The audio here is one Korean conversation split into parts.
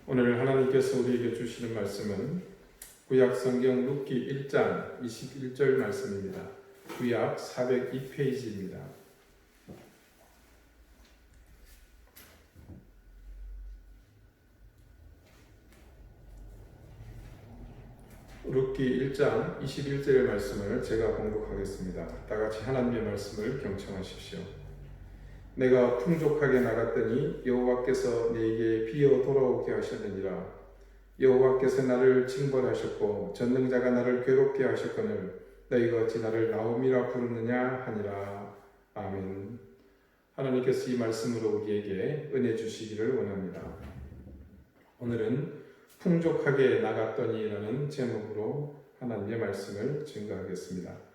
오늘 하나님께서 우리에게 주시는 말씀은 구약 성경 룻기 1장 21절 말씀입니다. 구약 402페이지입니다. 룻기 1장 21절의 말씀을 제가 봉독하겠습니다. 다 같이 하나님의 말씀을 경청하십시오. 내가 풍족하게 나갔더니 여호와께서 내게 비어 돌아오게 하셨느니라. 여호와께서 나를 징벌하셨고 전능자가 나를 괴롭게 하셨거늘 너희가 어찌 나를 나옴이라 부르느냐 하니라. 아멘. 하나님께서 이 말씀으로 우리에게 은혜 주시기를 원합니다. 오늘은 풍족하게 나갔더니라는 제목으로 하나님의 말씀을 증거하겠습니다.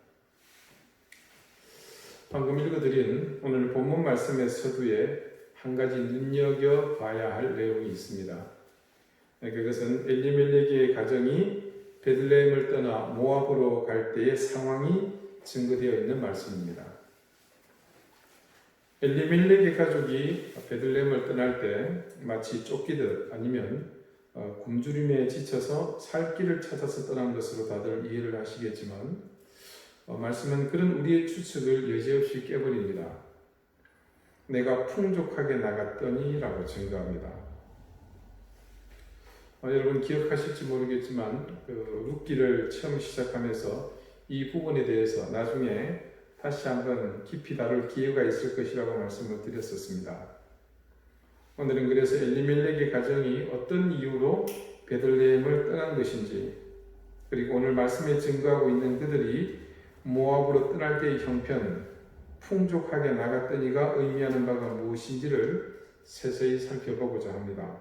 방금 읽어드린 오늘 본문 말씀의 서두에 한 가지 눈여겨봐야 할 내용이 있습니다. 그것은 엘리멜렉의 가정이 베들레헴을 떠나 모압으로 갈 때의 상황이 증거되어 있는 말씀입니다. 엘리멜렉의 가족이 베들레헴을 떠날 때 마치 쫓기듯 아니면 굶주림에 지쳐서 살 길을 찾아서 떠난 것으로 다들 이해를 하시겠지만 말씀은 그런 우리의 추측을 여지없이 깨버립니다. 내가 풍족하게 나갔더니 라고 증거합니다. 여러분 기억하실지 모르겠지만 룻기를 처음 시작하면서 이 부분에 대해서 나중에 다시 한번 깊이 다룰 기회가 있을 것이라고 말씀을 드렸었습니다. 오늘은 그래서 엘리멜렉의 가정이 어떤 이유로 베들레헴을 떠난 것인지, 그리고 오늘 말씀에 증거하고 있는 그들이 모압으로 떠날 때의 형편, 풍족하게 나갔더니가 의미하는 바가 무엇인지를 세세히 살펴보고자 합니다.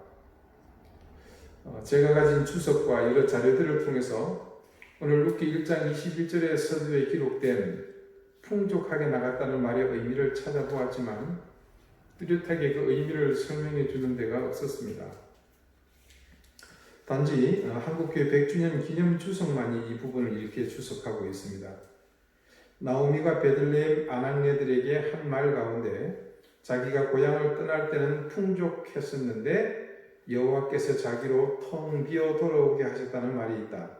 제가 가진 주석과 여러 자료들을 통해서 오늘 룻기 1장 21절의 서두에 기록된 풍족하게 나갔다는 말의 의미를 찾아보았지만 뚜렷하게 그 의미를 설명해 주는 데가 없었습니다. 단지 한국교회 100주년 기념 주석만이 이 부분을 이렇게 주석하고 있습니다. 나오미가 베들레헴 아낙네들에게 한 말 가운데 자기가 고향을 떠날 때는 풍족했었는데 여호와께서 자기로 텅 비어 돌아오게 하셨다는 말이 있다.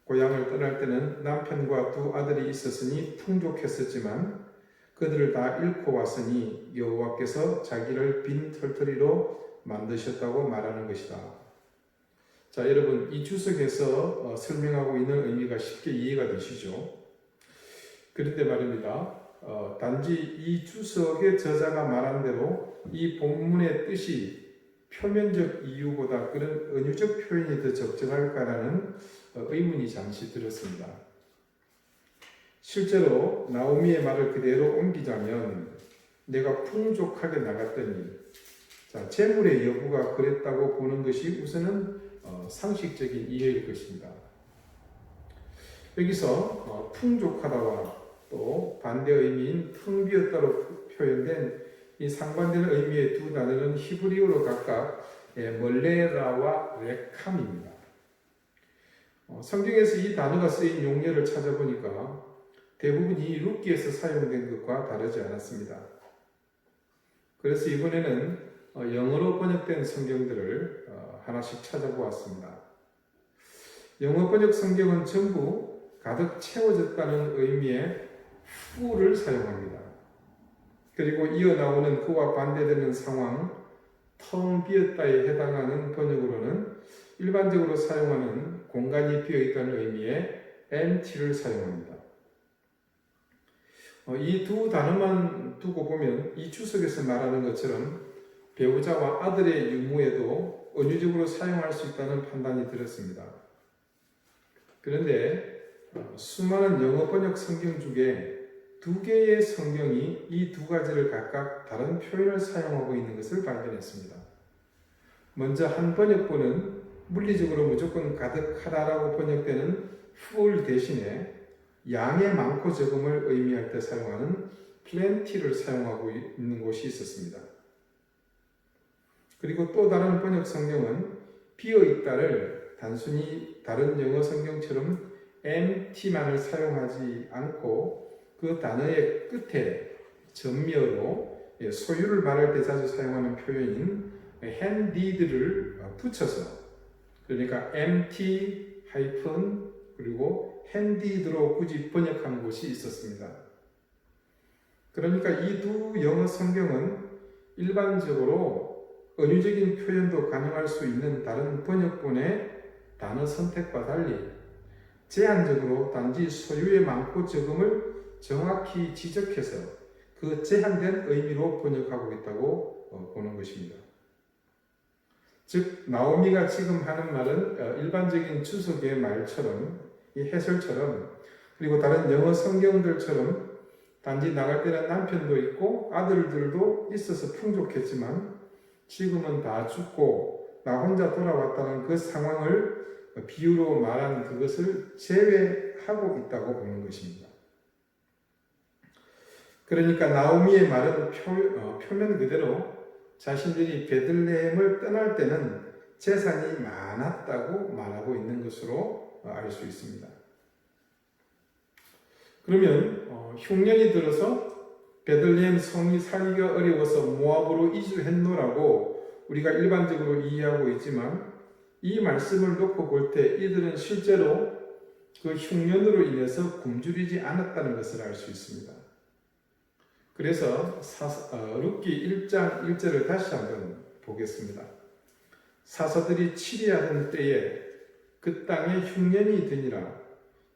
고향을 떠날 때는 남편과 두 아들이 있었으니 풍족했었지만 그들을 다 잃고 왔으니 여호와께서 자기를 빈 털터리로 만드셨다고 말하는 것이다. 자, 여러분 이 주석에서 설명하고 있는 의미가 쉽게 이해가 되시죠? 그런데 말입니다. 단지 이 주석의 저자가 말한 대로 이 본문의 뜻이 표면적 이유보다 그런 은유적 표현이 더 적절할까라는 의문이 잠시 들었습니다. 실제로 나오미의 말을 그대로 옮기자면 내가 풍족하게 나갔더니, 자, 재물의 여부가 그랬다고 보는 것이 우선은 상식적인 이해일 것입니다. 여기서 풍족하다와 또 반대 의미인 텅 비었다로 표현된 이 상반되는 의미의 두 단어는 히브리어로 각각 멀레라와 레캄입니다. 성경에서 이 단어가 쓰인 용례를 찾아보니까 대부분이 룻기에서 사용된 것과 다르지 않았습니다. 그래서 이번에는 영어로 번역된 성경들을 하나씩 찾아보았습니다. 영어 번역 성경은 전부 가득 채워졌다는 의미의 full을 사용합니다. 그리고 이어 나오는 그와 반대되는 상황, 텅 비었다에 해당하는 번역으로는 일반적으로 사용하는 공간이 비어있다는 의미의 empty를 사용합니다. 이 두 단어만 두고 보면 이 주석에서 말하는 것처럼 배우자와 아들의 유무에도 은유적으로 사용할 수 있다는 판단이 들었습니다. 그런데 수많은 영어 번역 성경 중에 두 개의 성경이 이 두 가지를 각각 다른 표현을 사용하고 있는 것을 발견했습니다. 먼저 한 번역본은 물리적으로 무조건 가득하다라고 번역되는 full 대신에 양의 많고 적음을 의미할 때 사용하는 plenty를 사용하고 있는 곳이 있었습니다. 그리고 또 다른 번역 성경은 비어있다를 단순히 다른 영어 성경처럼 empty만을 사용하지 않고 그 단어의 끝에 전미어로 소유를 말할 때 자주 사용하는 표현인 handed를 붙여서, 그러니까 MT 하이픈 그리고 handed로 굳이 번역한 곳이 있었습니다. 그러니까 이 두 영어 성경은 일반적으로 은유적인 표현도 가능할 수 있는 다른 번역본의 단어 선택과 달리 제한적으로 단지 소유의 많고 적음을 정확히 지적해서 그 제한된 의미로 번역하고 있다고 보는 것입니다. 즉 나오미가 지금 하는 말은 일반적인 주석의 말처럼, 이 해설처럼, 그리고 다른 영어 성경들처럼 단지 나갈 때는 남편도 있고 아들들도 있어서 풍족했지만 지금은 다 죽고 나 혼자 돌아왔다는 그 상황을 비유로 말한 그것을 제외하고 있다고 보는 것입니다. 그러니까 나오미의 말은 표면 그대로 자신들이 베들레헴을 떠날 때는 재산이 많았다고 말하고 있는 것으로 알 수 있습니다. 그러면 흉년이 들어서 베들레헴 성이 살기가 어려워서 모압으로 이주했노라고 우리가 일반적으로 이해하고 있지만 이 말씀을 놓고 볼 때 이들은 실제로 그 흉년으로 인해서 굶주리지 않았다는 것을 알 수 있습니다. 그래서 룻기 1장 1절을 다시 한번 보겠습니다. 사서들이 치리하던 때에 그 땅에 흉년이 드니라.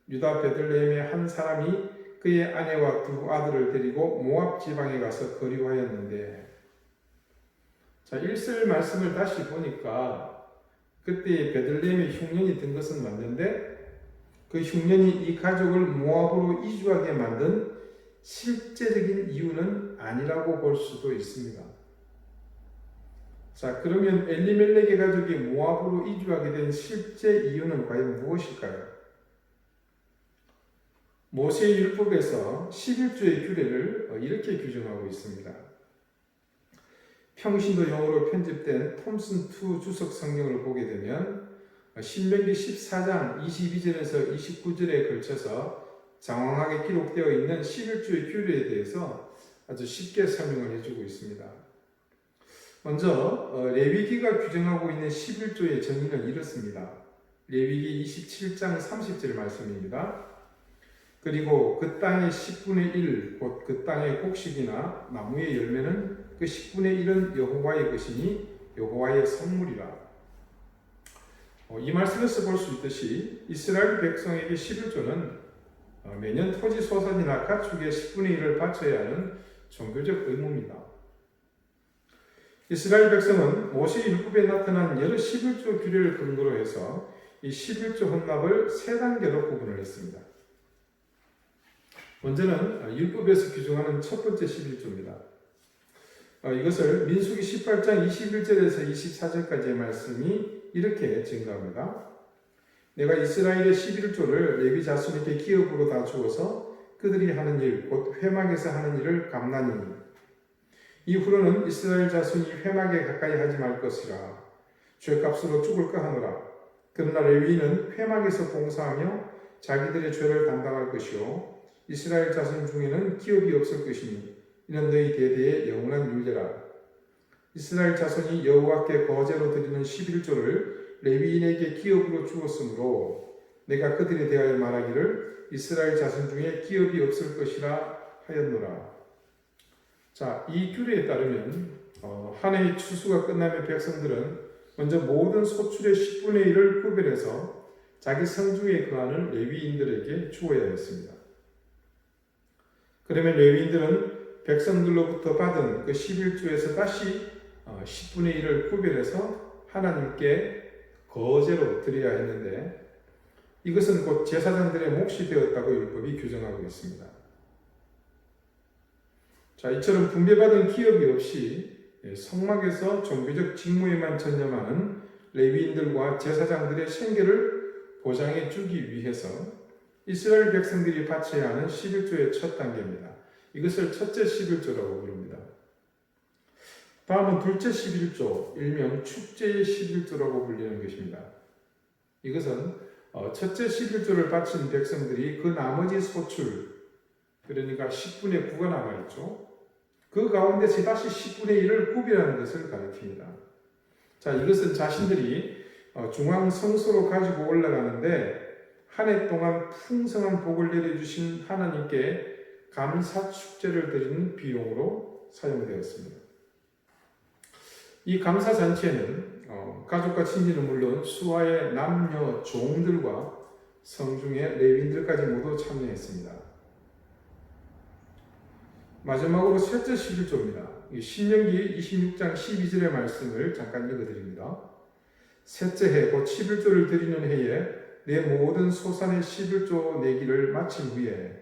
유다 베들레헴의 한 사람이 그의 아내와 두 아들을 데리고 모압 지방에 가서 거류하였는데, 자, 1절 말씀을 다시 보니까 그때 베들레헴에 흉년이 든 것은 맞는데 그 흉년이 이 가족을 모압으로 이주하게 만든 실제적인 이유는 아니라고 볼 수도 있습니다. 자, 그러면 엘리멜렉의 가족이 모압으로 이주하게 된 실제 이유는 과연 무엇일까요? 모세의 율법에서 11조의 규례를 이렇게 규정하고 있습니다. 평신도 영어로 편집된 톰슨2 주석 성경을 보게 되면 신명기 14장 22절에서 29절에 걸쳐서 장황하게 기록되어 있는 11조의 규례에 대해서 아주 쉽게 설명을 해주고 있습니다. 먼저 레위기가 규정하고 있는 11조의 정의는 이렇습니다. 레위기 27장 30절 말씀입니다. 그리고 그 땅의 10분의 1, 곧 그 땅의 곡식이나 나무의 열매는 그 10분의 1은 여호와의 것이니 여호와의 선물이라. 이 말씀에서 볼 수 있듯이 이스라엘 백성에게 11조는 매년 토지 소산이나 가축의 10분의 1을 바쳐야 하는 종교적 의무입니다. 이스라엘 백성은 모세 율법에 나타난 여러 11조 규례를 근거로 해서 이 11조 헌납을 세 단계로 구분을 했습니다. 먼저는 율법에서 규정하는 첫 번째 11조입니다. 이것을 민수기 18장 21절에서 24절까지의 말씀이 이렇게 증가합니다. 내가 이스라엘의 11조를 레위 자손에게 기업으로 다 주어서 그들이 하는 일, 곧 회막에서 하는 일을 감나니 이후로는 이스라엘 자손이 회막에 가까이 하지 말 것이라. 죄값으로 죽을까 하노라. 그러나 레위인은 회막에서 봉사하며 자기들의 죄를 담당할 것이요 이스라엘 자손 중에는 기업이 없을 것이니 이는 너희 대대의 영원한 율례라. 이스라엘 자손이 여호와께 거제로 드리는 11조를 레위인에게 기업으로 주었으므로 내가 그들에 대하여 말하기를 이스라엘 자손 중에 기업이 없을 것이라 하였노라. 자, 이 규례에 따르면 한 해의 추수가 끝나면 백성들은 먼저 모든 소출의 10분의 1을 구별해서 자기 성중에 거하는 레위인들에게 주어야 했습니다. 그러면 레위인들은 백성들로부터 받은 그 11조에서 다시 10분의 1을 구별해서 하나님께 거제로 드려야 했는데 이것은 곧 제사장들의 몫이 되었다고 율법이 규정하고 있습니다. 자, 이처럼 분배받은 기업이 없이 성막에서 종교적 직무에만 전념하는 레위인들과 제사장들의 생계를 보장해 주기 위해서 이스라엘 백성들이 바쳐야 하는 11조의 첫 단계입니다. 이것을 첫째 11조라고 부릅니다. 다음은 둘째 11조, 일명 축제의 11조라고 불리는 것입니다. 이것은 첫째 11조를 바친 백성들이 그 나머지 소출, 그러니까 10분의 9가 남아있죠. 그 가운데서 다시 10분의 1을 구별하는 것을 가리킵니다. 자, 이것은 자신들이 중앙 성소로 가지고 올라가는데 한 해 동안 풍성한 복을 내려주신 하나님께 감사 축제를 드리는 비용으로 사용되었습니다. 이 감사 잔치에는 가족과 친지는 물론 수하의 남녀 종들과 성중의 레위인들까지 모두 참여했습니다. 마지막으로 셋째 11조입니다. 신명기 26장 12절의 말씀을 잠깐 읽어드립니다. 셋째 해 곧 11조를 드리는 해에 내 모든 소산의 11조 내기를 마친 후에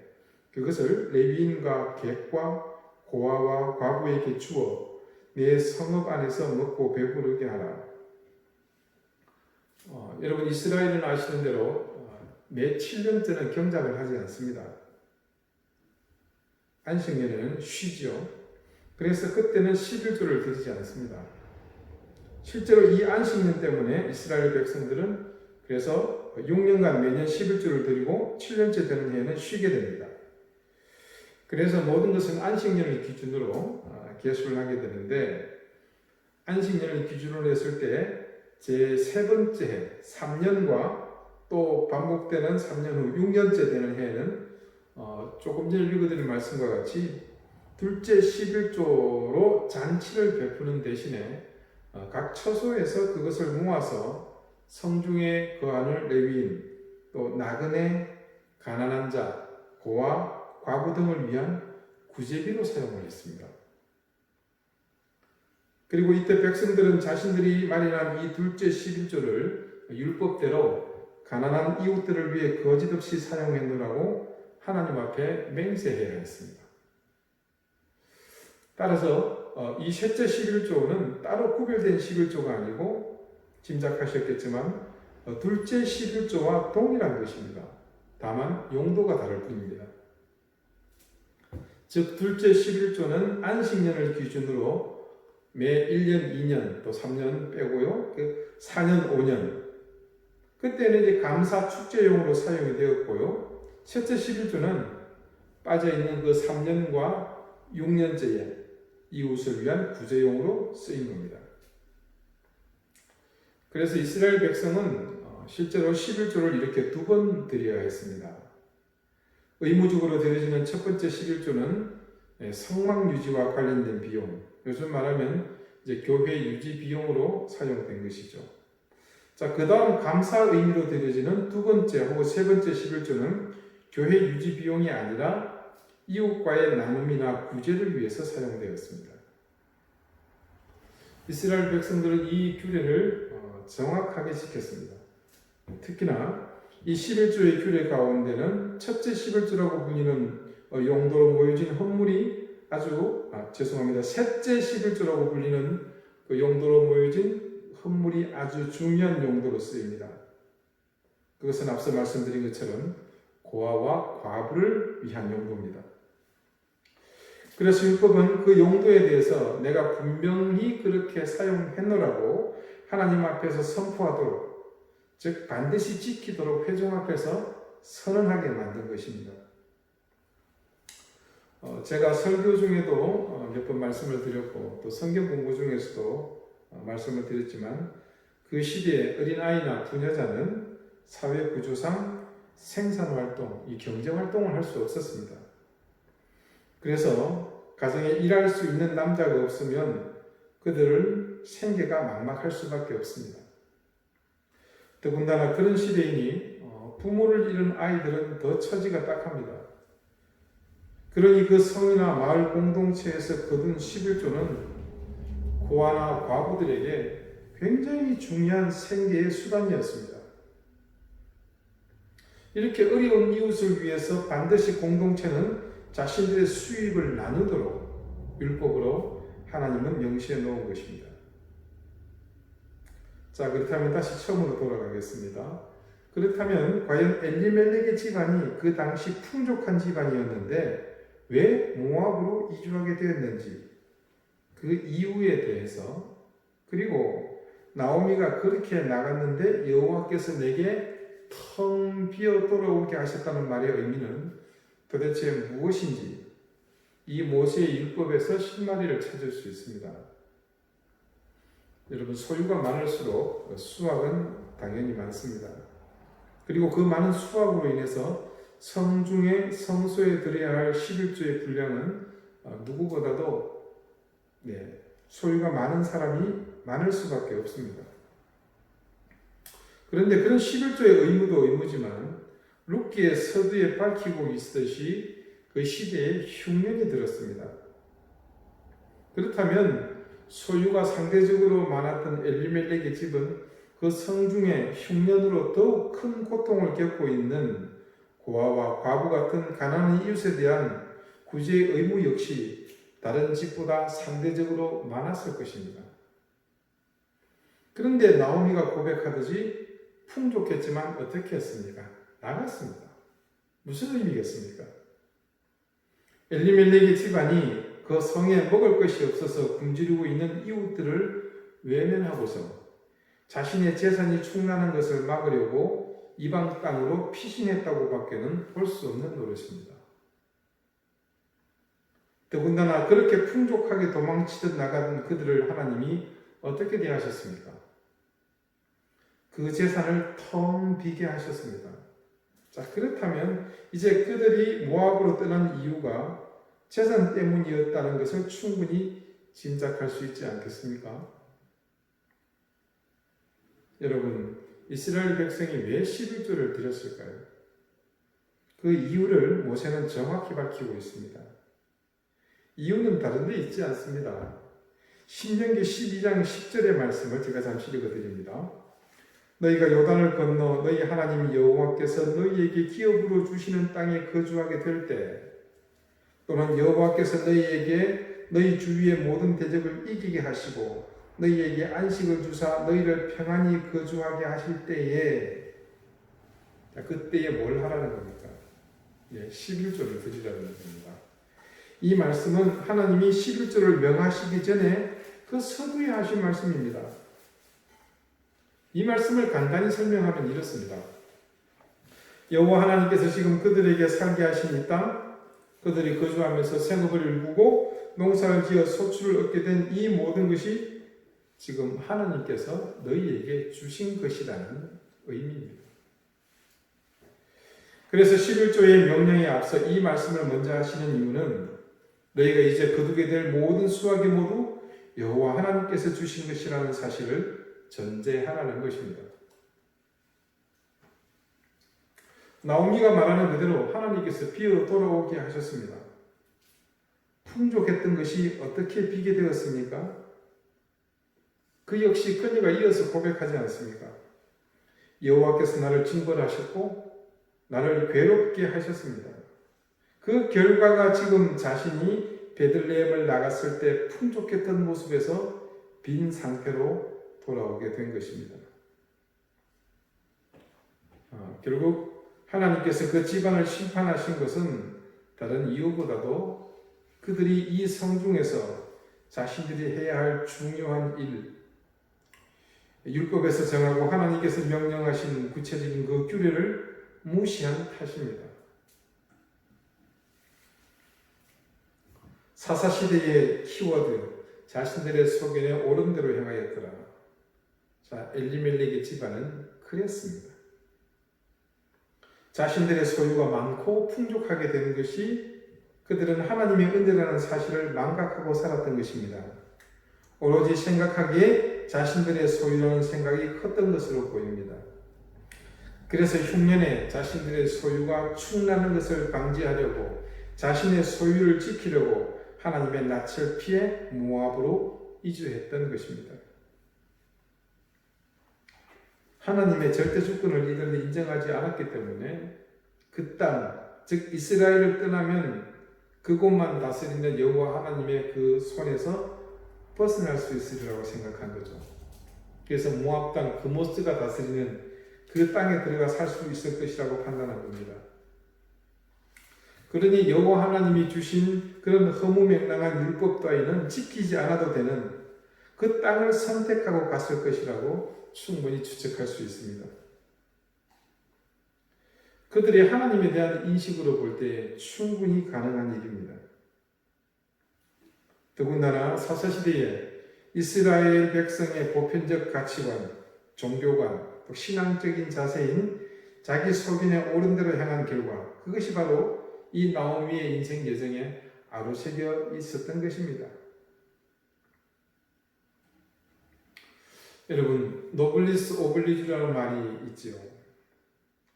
그것을 레위인과 객과 고아와 과부에게 주어 내 성읍 안에서 먹고 배부르게 하라. 여러분 이스라엘은 아시는 대로 매 7년째는 경작을 하지 않습니다. 안식년에는 쉬지요. 그래서 그때는 11조를 드리지 않습니다. 실제로 이 안식년 때문에 이스라엘 백성들은 그래서 6년간 매년 11조를 드리고 7년째 되는 해에는 쉬게 됩니다. 그래서 모든 것은 안식년을 기준으로 계수를 하게 되는데 안식년을 기준으로 했을 때 제 세 번째 해, 3년과 또 반복되는 3년 후 6년째 되는 해에는 조금 전에 읽어드린 말씀과 같이 둘째 11조로 잔치를 베푸는 대신에 각 처소에서 그것을 모아서 성중에 거하는 레위인, 또 나그네, 가난한 자, 고아, 과부 등을 위한 구제비로 사용을 했습니다. 그리고 이때 백성들은 자신들이 마련한 이 둘째 11조를 율법대로 가난한 이웃들을 위해 거짓없이 사용했노라고 하나님 앞에 맹세해야 했습니다. 따라서 이 셋째 11조는 따로 구별된 11조가 아니고 짐작하셨겠지만 둘째 11조와 동일한 것입니다. 다만 용도가 다를 뿐입니다. 즉 둘째 11조는 안식년을 기준으로 매 1년, 2년, 또 3년 빼고요. 4년, 5년. 그때는 이제 감사 축제용으로 사용이 되었고요. 셋째 11조는 빠져있는 그 3년과 6년째에 이웃을 위한 구제용으로 쓰인 겁니다. 그래서 이스라엘 백성은 실제로 11조를 이렇게 두 번 드려야 했습니다. 의무적으로 드려지는 첫 번째 11조는 성막 유지와 관련된 비용, 요즘 말하면 이제 교회 유지 비용으로 사용된 것이죠. 자, 그 다음 감사 의미로 드려지는 두 번째 혹은 세 번째 11조는 교회 유지 비용이 아니라 이웃과의 나눔이나 구제를 위해서 사용되었습니다. 이스라엘 백성들은 이 규례를 정확하게 지켰습니다. 특히나 이 11조의 규례 가운데는 첫째 11조라고 불리는 용도로 모여진 헌물이 셋째 11조라고 불리는 그 용도로 모여진 헌물이 아주 중요한 용도로 쓰입니다. 그것은 앞서 말씀드린 것처럼 고아와 과부를 위한 용도입니다. 그래서 율법은 그 용도에 대해서 내가 분명히 그렇게 사용했노라고 하나님 앞에서 선포하도록, 즉 반드시 지키도록 회중 앞에서 선언하게 만든 것입니다. 제가 설교 중에도 몇 번 말씀을 드렸고 또 성경 공부 중에서도 말씀을 드렸지만 그 시대에 어린아이나 부녀자는 사회 구조상 생산활동, 이 경제활동을 할 수 없었습니다. 그래서 가정에 일할 수 있는 남자가 없으면 그들은 생계가 막막할 수밖에 없습니다. 더군다나 그런 시대이니 부모를 잃은 아이들은 더 처지가 딱합니다. 그러니 그 성이나 마을 공동체에서 거둔 11조는 고아나 과부들에게 굉장히 중요한 생계의 수단이었습니다. 이렇게 어려운 이웃을 위해서 반드시 공동체는 자신들의 수입을 나누도록 율법으로 하나님은 명시해 놓은 것입니다. 자, 그렇다면 다시 처음으로 돌아가겠습니다. 그렇다면 과연 엘리멜렉의 집안이 그 당시 풍족한 집안이었는데 왜 모압으로 이주하게 되었는지, 그 이유에 대해서, 그리고 나오미가 그렇게 나갔는데 여호와께서 내게 텅 비어 돌아오게 하셨다는 말의 의미는 도대체 무엇인지 이 모세의 율법에서 실마리를 찾을 수 있습니다. 여러분 소유가 많을수록 수확은 당연히 많습니다. 그리고 그 많은 수확으로 인해서 성중에 성소에 드려야 할 11조의 분량은 누구보다도 소유가 많은 사람이 많을 수밖에 없습니다. 그런데 그런 11조의 의무도 의무지만 룻기의 서두에 밝히고 있듯이 그 시대에 흉년이 들었습니다. 그렇다면 소유가 상대적으로 많았던 엘리멜렉의 집은 그 성중에 흉년으로 더욱 큰 고통을 겪고 있는 고아와 과부 같은 가난한 이웃에 대한 구제의 의무 역시 다른 집보다 상대적으로 많았을 것입니다. 그런데 나오미가 고백하듯이 풍족했지만 어떻게 했습니까? 나갔습니다. 무슨 의미겠습니까? 엘리멜렉의 집안이 그 성에 먹을 것이 없어서 굶주리고 있는 이웃들을 외면하고서 자신의 재산이 충나는 것을 막으려고 이방 땅으로 피신했다고 밖에는 볼 수 없는 노릇입니다. 더군다나 그렇게 풍족하게 도망치듯 나간 그들을 하나님이 어떻게 대하셨습니까? 그 재산을 텅 비게 하셨습니다. 자, 그렇다면 이제 그들이 모압으로 떠난 이유가 재산 때문이었다는 것을 충분히 짐작할 수 있지 않겠습니까? 여러분, 이스라엘 백성이 왜 11조를 드렸을까요? 그 이유를 모세는 정확히 밝히고 있습니다. 이유는 다른 데 있지 않습니다. 신명기 12장 10절의 말씀을 제가 잠시 읽어드립니다. 너희가 요단을 건너 너희 하나님 여호와께서 너희에게 기업으로 주시는 땅에 거주하게 될 때, 또는 여호와께서 너희에게 너희 주위의 모든 대적을 이기게 하시고 너희에게 안식을 주사 너희를 평안히 거주하게 하실 때에, 그때에 뭘 하라는 겁니까? 11조를 드리라는 겁니다. 이 말씀은 하나님이 11조를 명하시기 전에 그 서두에 하신 말씀입니다. 이 말씀을 간단히 설명하면 이렇습니다. 여호와 하나님께서 지금 그들에게 살게 하신 이 땅, 그들이 거주하면서 생업을 일구고 농사를 지어 소출을 얻게 된 이 모든 것이 지금 하나님께서 너희에게 주신 것이라는 의미입니다. 그래서 11조의 명령에 앞서 이 말씀을 먼저 하시는 이유는 너희가 이제 거두게 될 모든 수확이 모두 여호와 하나님께서 주신 것이라는 사실을 전제하라는 것입니다. 나오미가 말하는 그대로 하나님께서 비어 돌아오게 하셨습니다. 풍족했던 것이 어떻게 비게 되었습니까? 그 역시 그녀가 이어서 고백하지 않습니까? 여호와께서 나를 징벌하셨고 나를 괴롭게 하셨습니다. 그 결과가 지금 자신이 베들레헴을 나갔을 때 풍족했던 모습에서 빈 상태로 돌아오게 된 것입니다. 결국 하나님께서 그 집안을 심판하신 것은 다른 이유보다도 그들이 이 성중에서 자신들이 해야 할 중요한 일, 율법에서 정하고 하나님께서 명령하신 구체적인 그 규례를 무시한 탓입니다. 사사시대의 키워드, 자신들의 소견에 옳은 대로 행하였더라. 자, 엘리멜렉의 집안은 그랬습니다. 자신들의 소유가 많고 풍족하게 되는 것이 그들은 하나님의 은혜라는 사실을 망각하고 살았던 것입니다. 오로지 생각하기에 자신들의 소유라는 생각이 컸던 것으로 보입니다. 그래서 흉년에 자신들의 소유가 축나는 것을 방지하려고 자신의 소유를 지키려고 하나님의 낯을 피해 모압으로 이주했던 것입니다. 하나님의 절대 주권을 이들은 인정하지 않았기 때문에 그 땅, 즉 이스라엘을 떠나면 그곳만 다스리는 여호와 하나님의 그 손에서 벗어날 수 있으리라고 생각한 거죠. 그래서 모압 땅 그모스가 다스리는 그 땅에 들어가 살 수 있을 것이라고 판단한 겁니다. 그러니 여호와 하나님이 주신 그런 허무맹랑한 율법 따위는 지키지 않아도 되는 그 땅을 선택하고 갔을 것이라고 충분히 추측할 수 있습니다. 그들이 하나님에 대한 인식으로 볼 때 충분히 가능한 일입니다. 더군다나 사사시대에 이스라엘 백성의 보편적 가치관, 종교관, 또 신앙적인 자세인 자기 소견에 옳은 대로 향한 결과, 그것이 바로 이 나오미의 인생 여정에 아로새겨 있었던 것입니다. 여러분, 노블리스 오블리주라는 말이 있지요.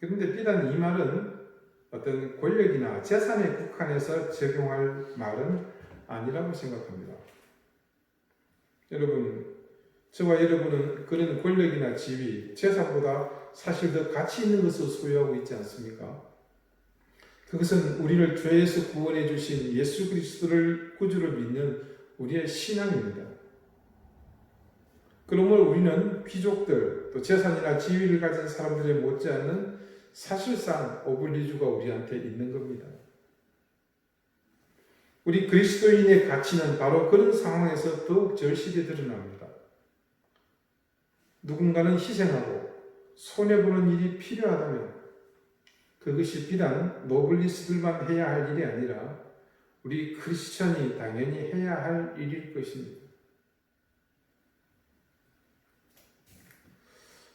그런데 비단 이 말은 어떤 권력이나 재산에 국한해서 적용할 말은 아니라고 생각합니다. 여러분, 저와 여러분은 그런 권력이나 지위, 재산보다 사실 더 가치 있는 것을 소유하고 있지 않습니까? 그것은 우리를 죄에서 구원해 주신 예수 그리스도를 구주를 믿는 우리의 신앙입니다. 그러므로 우리는 귀족들, 또 재산이나 지위를 가진 사람들에 못지않는 사실상 오블리주가 우리한테 있는 겁니다. 우리 그리스도인의 가치는 바로 그런 상황에서 더욱 절실히 드러납니다. 누군가는 희생하고 손해보는 일이 필요하다면 그것이 비단 노블리스들만 해야 할 일이 아니라 우리 크리스천이 당연히 해야 할 일일 것입니다.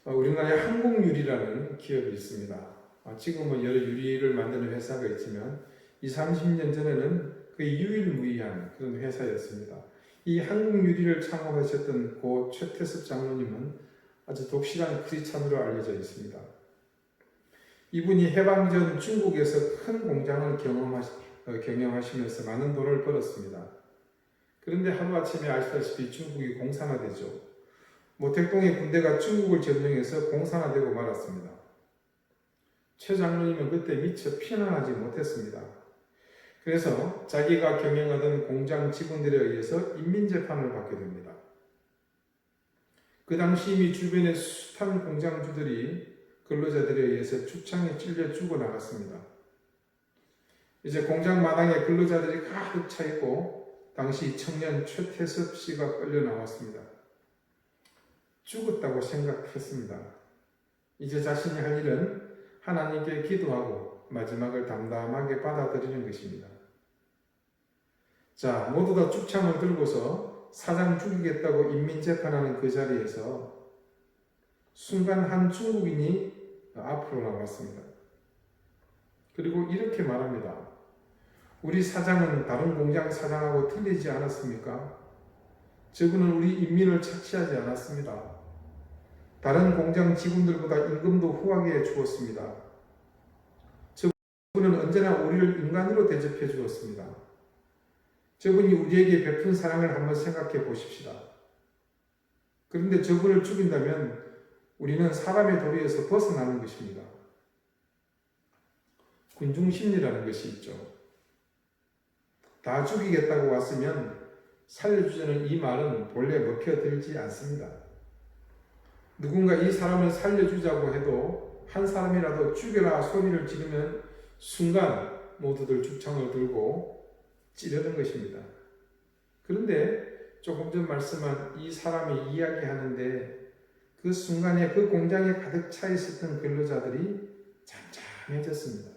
우리나라에 한국유리라는 기업이 있습니다. 지금은 여러 유리를 만드는 회사가 있지만 20, 30년 전에는 거의 유일무이한 그런 회사였습니다. 이 한국유리를 창업하셨던 고 최태섭 장로님은 아주 독실한 크리스찬으로 알려져 있습니다. 이분이 해방 전 중국에서 큰 공장을 경영하시면서 많은 돈을 벌었습니다. 그런데 하루아침에 아시다시피 중국이 공산화되죠. 모택동의 군대가 중국을 점령해서 공산화되고 말았습니다. 최 장로님은 그때 미처 피난하지 못했습니다. 그래서 자기가 경영하던 공장 직원들에 의해서 인민재판을 받게 됩니다. 그 당시 이미 주변의 숱한 공장주들이 근로자들에 의해서 축창에 찔려 죽어나갔습니다. 이제 공장 마당에 근로자들이 가득 차 있고 당시 청년 최태섭 씨가 끌려 나왔습니다. 죽었다고 생각했습니다. 이제 자신이 할 일은 하나님께 기도하고 마지막을 담담하게 받아들이는 것입니다. 자, 모두 다 축창을 들고서 사장 죽이겠다고 인민재판하는 그 자리에서 순간 한 중국인이 앞으로 나왔습니다. 그리고 이렇게 말합니다. 우리 사장은 다른 공장 사장하고 틀리지 않았습니까? 저분은 우리 인민을 착취하지 않았습니다. 다른 공장 직원들보다 임금도 후하게 주었습니다. 저분은 언제나 우리를 인간으로 대접해 주었습니다. 저분이 우리에게 베푼 사랑을 한번 생각해 보십시다. 그런데 저분을 죽인다면 우리는 사람의 도리에서 벗어나는 것입니다. 군중심리라는 것이 있죠. 다 죽이겠다고 왔으면 살려주자는 이 말은 본래 먹혀들지 않습니다. 누군가 이 사람을 살려주자고 해도 한 사람이라도 죽여라 소리를 지르면 순간 모두들 죽창을 들고 찌르는 것입니다. 그런데 조금 전 말씀한 이 사람이 이야기하는데 그 순간에 그 공장에 가득 차 있었던 근로자들이 잠잠해졌습니다.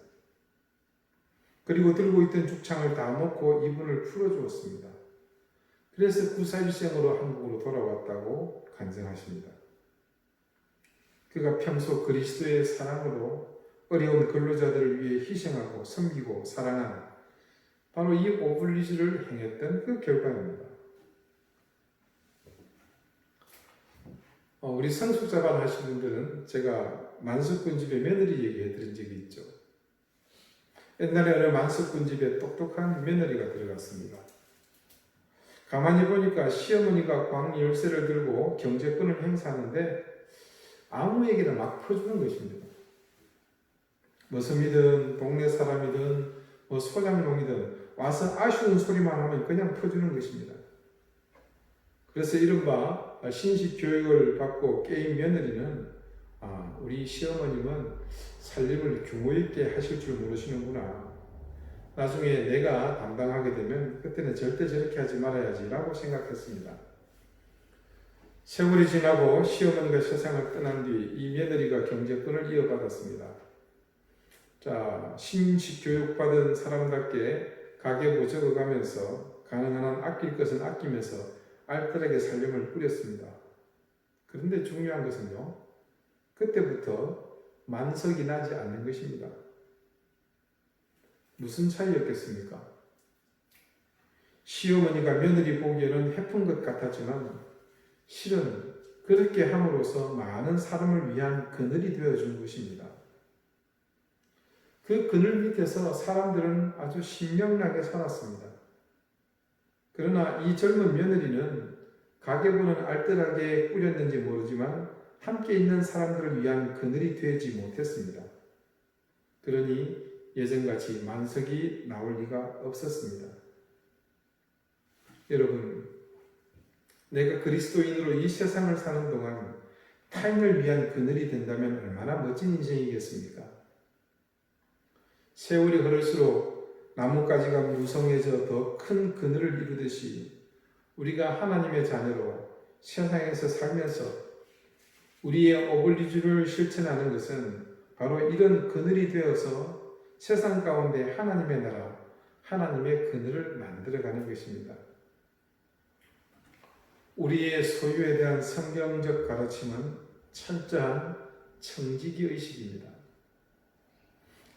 그리고 들고 있던 죽창을 다 놓고 이분을 풀어주었습니다. 그래서 구사일생으로 한국으로 돌아왔다고 간증하십니다. 그가 평소 그리스도의 사랑으로 어려운 근로자들을 위해 희생하고 섬기고 사랑한 바로 이 오블리주를 행했던 그 결과입니다. 우리 성숙자반 하신 분들은 제가 만석군 집의 며느리 얘기해 드린 적이 있죠. 옛날에 어느 만석군 집에 똑똑한 며느리가 들어갔습니다. 가만히 보니까 시어머니가 광 열쇠를 들고 경제권을 행사하는데 아무에게나 막 퍼주는 것입니다. 머슴이든 동네 사람이든 소장농이든 와서 아쉬운 소리만 하면 그냥 퍼주는 것입니다. 그래서 이른바 신식 교육을 받고 깨인 며느리는 우리 시어머님은 살림을 규모 있게 하실 줄 모르시는구나. 나중에 내가 담당하게 되면 그때는 절대 저렇게 하지 말아야지 라고 생각했습니다. 세월이 지나고 시어머니가 세상을 떠난 뒤 이 며느리가 경제권을 이어받았습니다. 자, 신식 교육받은 사람답게 가계부 적어가면서 가능한 한 아낄 것은 아끼면서 알뜰하게 살림을 꾸렸습니다. 그런데 중요한 것은요, 그때부터 만석이 나지 않는 것입니다. 무슨 차이였겠습니까? 시어머니가 며느리 보기에는 해픈 것 같았지만 실은 그렇게 함으로써 많은 사람을 위한 그늘이 되어준 것입니다. 그 그늘 밑에서 사람들은 아주 신명나게 살았습니다. 그러나 이 젊은 며느리는 가계부는 알뜰하게 꾸렸는지 모르지만 함께 있는 사람들을 위한 그늘이 되지 못했습니다. 그러니 예전같이 만석이 나올 리가 없었습니다. 여러분, 내가 그리스도인으로 이 세상을 사는 동안 타인을 위한 그늘이 된다면 얼마나 멋진 인생이겠습니까? 세월이 흐를수록 나뭇가지가 무성해져 더 큰 그늘을 이루듯이 우리가 하나님의 자녀로 세상에서 살면서 우리의 어블리주를 실천하는 것은 바로 이런 그늘이 되어서 세상 가운데 하나님의 나라, 하나님의 그늘을 만들어가는 것입니다. 우리의 소유에 대한 성경적 가르침은 철저한 청지기 의식입니다.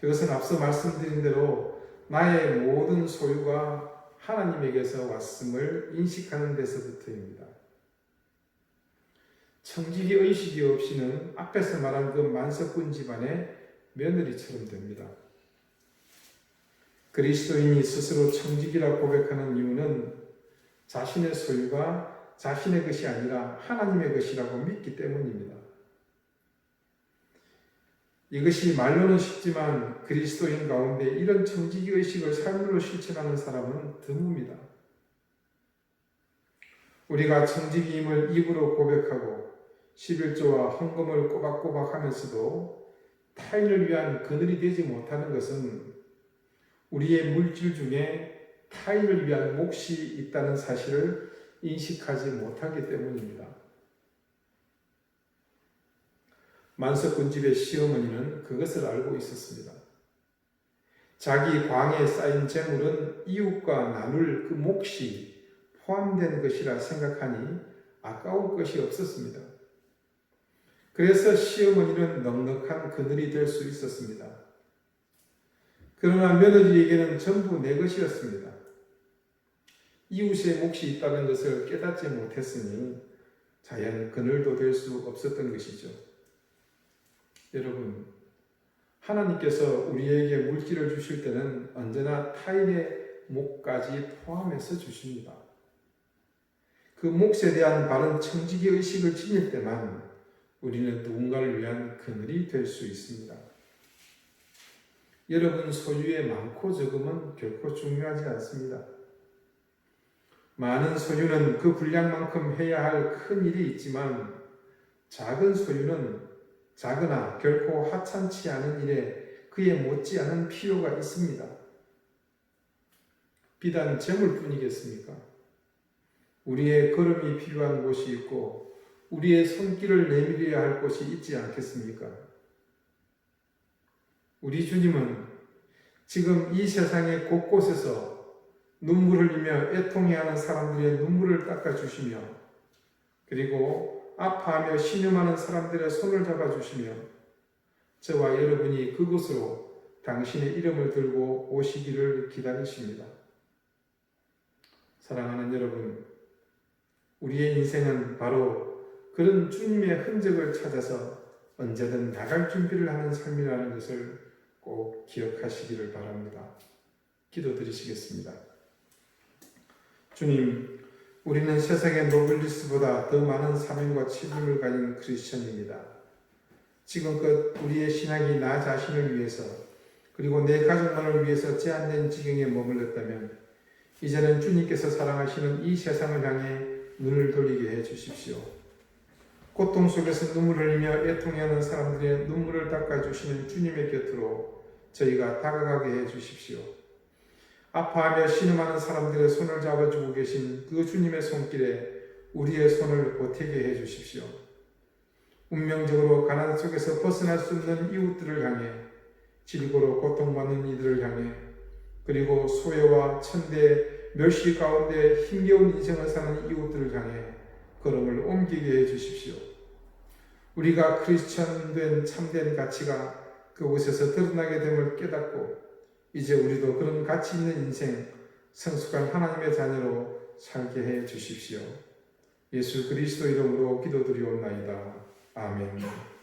그것은 앞서 말씀드린 대로 나의 모든 소유가 하나님에게서 왔음을 인식하는 데서부터입니다. 청지기 의식이 없이는 앞에서 말한 그 만석군 집안의 며느리처럼 됩니다. 그리스도인이 스스로 청지기라 고백하는 이유는 자신의 소유가 자신의 것이 아니라 하나님의 것이라고 믿기 때문입니다. 이것이 말로는 쉽지만 그리스도인 가운데 이런 청지기 의식을 삶으로 실천하는 사람은 드뭅니다. 우리가 청지기임을 입으로 고백하고 11조와 헌금을 꼬박꼬박 하면서도 타인을 위한 그늘이 되지 못하는 것은 우리의 물질 중에 타인을 위한 몫이 있다는 사실을 인식하지 못하기 때문입니다. 만석군 집의 시어머니는 그것을 알고 있었습니다. 자기 광에 쌓인 재물은 이웃과 나눌 그 몫이 포함된 것이라 생각하니 아까울 것이 없었습니다. 그래서 시어머니는 넉넉한 그늘이 될 수 있었습니다. 그러나 며느리에게는 전부 내 것이었습니다. 이웃의 몫이 있다는 것을 깨닫지 못했으니 자연 그늘도 될 수 없었던 것이죠. 여러분, 하나님께서 우리에게 물질을 주실 때는 언제나 타인의 몫까지 포함해서 주십니다. 그 몫에 대한 바른 청지기 의식을 지닐 때만 우리는 누군가를 위한 그늘이 될 수 있습니다. 여러분 소유의 많고 적음은 결코 중요하지 않습니다. 많은 소유는 그 분량만큼 해야 할 큰 일이 있지만 작은 소유는 작으나 결코 하찮지 않은 일에 그에 못지않은 필요가 있습니다. 비단 재물뿐이겠습니까? 우리의 걸음이 필요한 곳이 있고 우리의 손길을 내밀어야 할 곳이 있지 않겠습니까? 우리 주님은 지금 이 세상의 곳곳에서 눈물을 흘리며 애통해하는 사람들의 눈물을 닦아주시며 그리고 아파하며 신음하는 사람들의 손을 잡아주시며 저와 여러분이 그곳으로 당신의 이름을 들고 오시기를 기다리십니다. 사랑하는 여러분, 우리의 인생은 바로 그런 주님의 흔적을 찾아서 언제든 나갈 준비를 하는 삶이라는 것을 꼭 기억하시기를 바랍니다. 기도드리시겠습니다. 주님, 우리는 세상의 노블리스보다 더 많은 사명과 책임을 가진 크리스천입니다. 지금껏 우리의 신앙이 나 자신을 위해서 그리고 내 가족만을 위해서 제한된 지경에 머물렀다면 이제는 주님께서 사랑하시는 이 세상을 향해 눈을 돌리게 해 주십시오. 고통 속에서 눈물을 흘리며 애통해하는 사람들의 눈물을 닦아주시는 주님의 곁으로 저희가 다가가게 해 주십시오. 아파하며 신음하는 사람들의 손을 잡아주고 계신 그 주님의 손길에 우리의 손을 보태게 해 주십시오. 운명적으로 가난 속에서 벗어날 수 없는 이웃들을 향해 질고로 고통받는 이들을 향해 그리고 소외와 천대, 멸시 가운데 힘겨운 인생을 사는 이웃들을 향해 걸음을 옮기게 해 주십시오. 우리가 크리스천 된 참된 가치가 그곳에서 드러나게 됨을 깨닫고 이제 우리도 그런 가치 있는 인생, 성숙한 하나님의 자녀로 살게 해 주십시오. 예수 그리스도 이름으로 기도드리옵나이다. 아멘.